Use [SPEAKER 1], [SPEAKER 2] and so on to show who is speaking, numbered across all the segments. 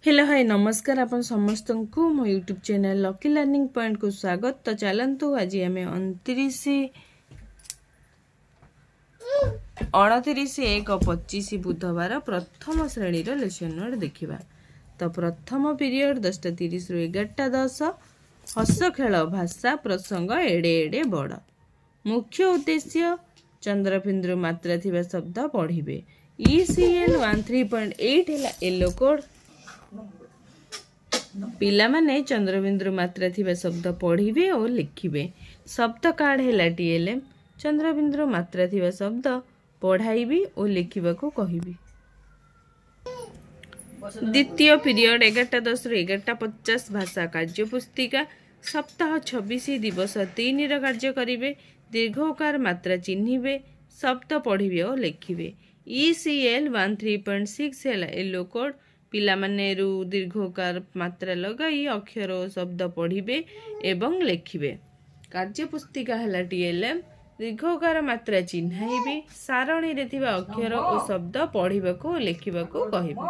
[SPEAKER 1] Hello hi नमस्कार आपण समस्त को मो YouTube channel lucky learning point को स्वागत। तो चलतु आज आम 29/1/25 बुधवार प्रथम श्रेणी लेसन नोट देखा। तो प्रथम पीरियड 10:30 रु 11:10 हस खेल भाषा प्रसंग एडे एडे बड़। मुख्य उद्देश्य चंद्रबिंदु मात्रा थिबा शब्द पढ़िबे। ECL 13.8 है येलो कोड। पिला माने चंद्रबिंदु मात्रा थिबा शब्द पढ़िबे और लिखिबे। शब्द कार्ड है TLM चंद्रबिंदु मात्रा थिबा शब्द पढ़ाइबी और लिखिबा को कहिबी। द्वितीय पीरियड 11:10 रु 11:50 भाषा कार्य पुस्तिका सप्ताह 26 दिवस 3 रो कार्य करिवे। दीर्घकार मात्रा चिन्हिबे शब्द पढ़िबे और लिखिबे। ECL 13.6 है येलो कोड। पिला माने रु दीर्घकार मात्रा लगाई अक्षर और शब्द पढ़िबे एवं लिखिबे। कार्य पुस्तिका है TLM दीर्घकार मात्रा चिन्हाइबे सारणी रे थिबा अक्षर और शब्द पढ़िबा को लिखिबा को कहिबे।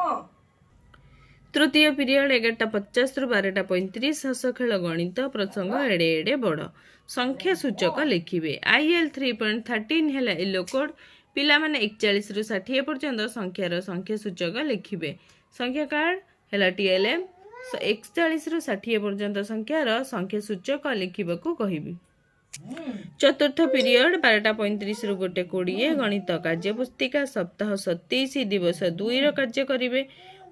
[SPEAKER 1] तृतीय पीरियड 11:50 रु 12:35 हस खेल गणित प्रसंग एडे एडे बड़। संख्या सूचक लिखिबे। IL 3.13 है येलो कोड। पिला माने 41 रु 60 पर्यंत संख्यार संख्या सूचक लिखिबे। संख्या कार्ड है TLM 41 रु 60 पर्यंत संख्यार संख्या सूचक लिखिबा को कहिबी। चतुर्थ पीरियड 12:35 रु 1:20 गणित कार्य पुस्तिका सप्ताह 27 दिवस 2 रो कार्य करिवे।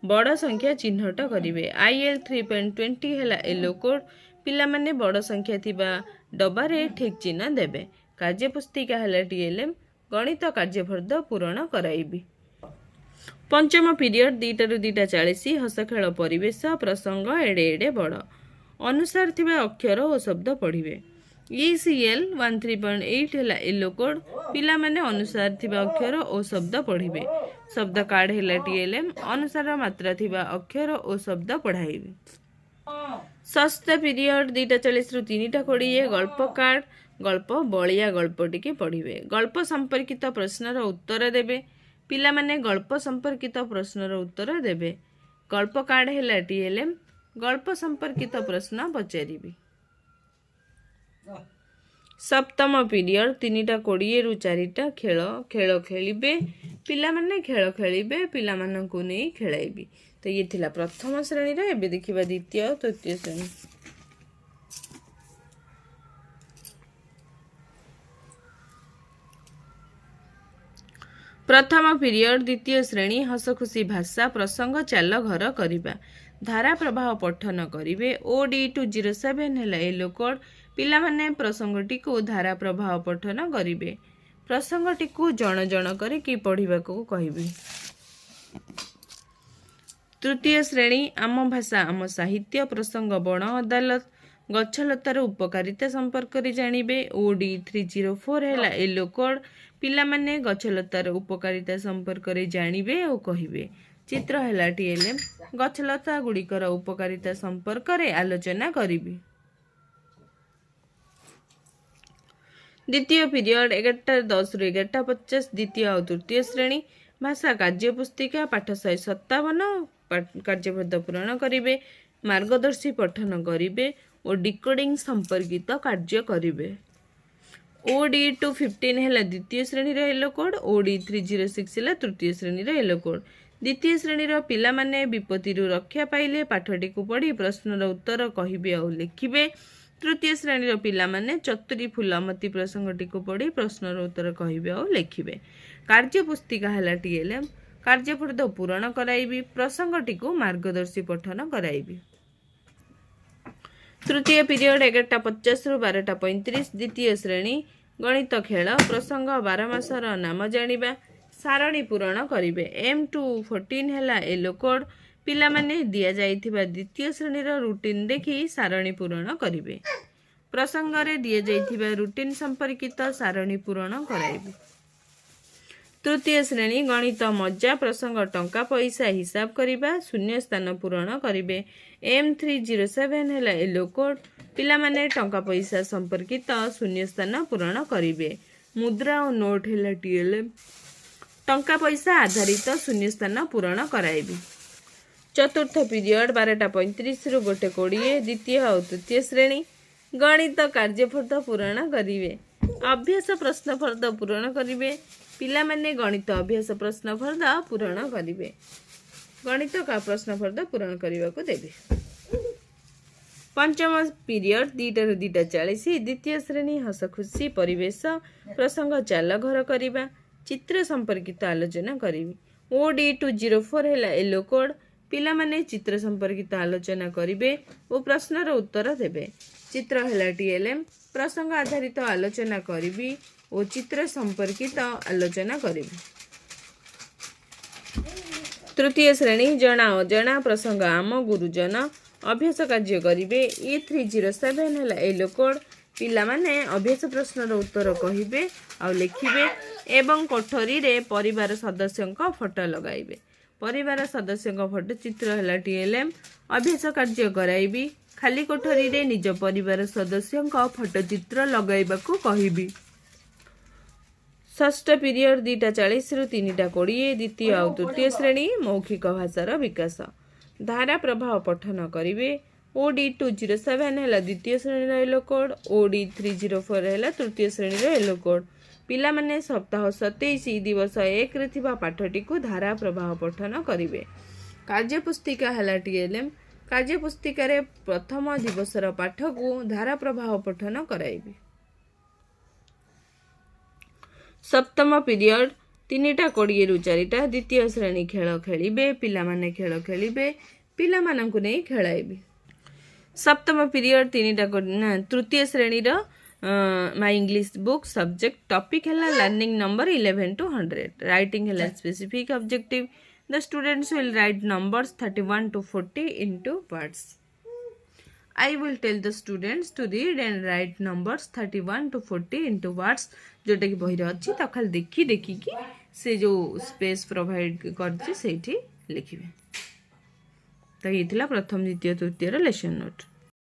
[SPEAKER 1] बड़ संख्या चिन्हट करिवे। IL 3.20 है येलो कोड। पिला माने बड़ संख्या थिबा डबारे ठीक चिन्ह देबे। कार्य पुस्तिका है TLM गणित कार्यफर्द पूरण कराइबी। पंचम पीरियड 2 रु 2:40 हस खेल परिवेश प्रसंग एडे एडे बड़। अनुसार थिबा अक्षर और शब्द पढ़िबे। ECL 13.8 है येलो कोड। पिला माने अनुसार थिबा अक्षर और शब्द पढ़िबे। शब्द कार्ड है TLM अनुसार मात्रा थिबा अक्षर और शब्द पढ़ाइबे। षष्ठ पीरियड 2:40 रु 3:20 गल्प कार्ड गल्प बलिया गल्प टिके पढ़िबे। गल्प संपर्कित प्रश्नर उत्तर देबे। पिला माने गल्प संपर्कित प्रश्नर उत्तर देबे। गल्प कार्ड है TLM गल्प संपर्कित प्रश्न पचारिबे। सप्तम पीरियड 3:20 रु 4 खेल खेल खेलिबे। पिला माने खेल खेलिबे पिला माननकु नै खेलाइबी। तो ये थिला प्रथम श्रेणी रे। एबे देखिबा द्वितीय तृतीय श्रेणी। प्रथम पीरियड द्वितीय श्रेणी हस खुशी भाषा प्रसंग चाल घर करिबा। धारा प्रवाह पठन करिवे। OD 207 है येलो कोड। पिला माने प्रसंगटी को धारा प्रवाह पठन करिवे। प्रसंगटी को जण जण करी कि पढ़िबा को कहिबे। तृतीय श्रेणी आम भाषा आम साहित्य प्रसंग बण अदालत गछलतार उपकारिता संपर्क रे जानिबे। OD 304 है येलो कोड। पिला माने गछलतार उपकारिता संपर्क रे जानिबे और कहिबे। चित्र है TLM गछलता गुड़िकर उपकारिता संपर्क रे आलोचना करिबे। द्वितीय पीरियड 11:10 रु 11:50 द्वितीय और तृतीय श्रेणी भाषा कार्य पुस्तिका पाठ 157 कार्यपद पूरण करिवे। मार्गदर्शी पठन करिवे और डिकोडिंग संपर्कित कार्य करिवे। OD 215 है द्वितीय श्रेणी येलो कोड। OD 306 है तृतीय श्रेणी येलो कोड। द्वितीय श्रेणी पिला माने विपत्ति रक्षा पाइले पाठटी को पढ़ी प्रश्नर उत्तर कहिबे और लिखिबे। तृतीय श्रेणी पिला माने चतुरी फुलमती प्रसंगटी को पढ़ी प्रश्नर उत्तर कहिबे और लिखिबे। कार्य पुस्तिका है TLM कार्यफर्द पूरण कराइबी। प्रसंगटी को मार्गदर्शी पठन कराइबी। तृतीय पीरियड 11:50 रु 12:35 द्वितीय श्रेणी गणित खेल प्रसंग 12 मासर नाम जानिबा सारणी पूरण करिवे। M2 14 है येलो कोड। पिला माने दिया जाइथिबा द्वितीय श्रेणी रूटीन देखि सारणी पूरण करिवे। प्रसंग रे दिया जाइथिबा रूटीन संपर्कित सारणी पूरण कराइबे। तृतीय श्रेणी गणित मज्जा प्रसंग टंका पैसा हिसाब करिबा शून्य स्थान पूरण करिवे। M307 है येलो कोड। पिला माने टंका पैसा संपर्कित शून्य स्थान पूरण करिवे। मुद्रा और नोट है TLM टंका पैसा आधारित शून्य स्थान पूरण कराइबे। चतुर्थ पीरियड 12:35 रु 1:20 द्वितीय और तृतीय श्रेणी गणित कार्यफर्द पूरण करिवे अभ्यास प्रश्न फर्द पूरण करिवे पिला माने गणित अभ्यास प्रश्न फर्द पूरण करिवे गणित का प्रश्न फर्द पूरण करने को देवे। पंचम पीरियड 2 ରୁ 2:40 द्वितीय श्रेणी हस खुशी परिवेश प्रसंग चाल घर करवा चित्र संपर्कित आलोचना करी OD 204 है येलो कोड पिला माने चित्र संपर्कित आलोचना करिवे और प्रश्नर उत्तर देवे चित्र है TLM प्रसंग आधारित आलोचना करी और चित्र संपर्कित आलोचना करी। तृतीय श्रेणी जना अजना प्रसंग आम गुरुजन अभ्यास कार्य करिवे E307 है येलो कोड पिला माने अभ्यास प्रश्नर उत्तर कहिबे आ लिखिबे एवं कोठरी रे परिवार सदस्यों का फोटो लगाइबे परिवार सदस्यों फोटो चित्र है TLM अभ्यास कार्य कराइबी खाली कोठरी रे निज परिवार सदस्यों का फोटो चित्र लगाइबा को कहिबी। षष्ठ पीरियड 2:40 ରୁ 3:20 द्वितीय और तृतीय श्रेणी मौखिक भाषार विकास धारा प्रभाव पठन करिवे OD 207 है द्वितीय श्रेणी येलो कोड OD 304 है तृतीय श्रेणी येलो कोड पिला माने सप्ताह 27 दिवस 1 रे थिबा पाठटी को धारा प्रभाव पठन करिवे कार्यपुस्तिका है TLM कार्यपुस्तिका रे प्रथम दिवसर पाठ को धारा प्रभाव पठन कराइबे। सप्तम पीरियड 3:20 ରୁ 4 द्वितीय श्रेणी खेल खेलिबे पिला माने खेल खेलिबे पिला मानंकु नै खेलाइबे। सप्तम पीरियड तृतीय श्रेणी रो my English book subject topic है लर्निंग नंबर 11 to 100 राइटिंग है specific objective the students will write numbers 31 to 40 into words I will tell the students to read and write numbers 31 to 40 into words जोटा कि बही अच्छी तो खाली देखी देखिकी से जो स्पेस प्रोवाइड कर लिखे तो ये प्रथम द्वितीय तृतीय लेसन नोट।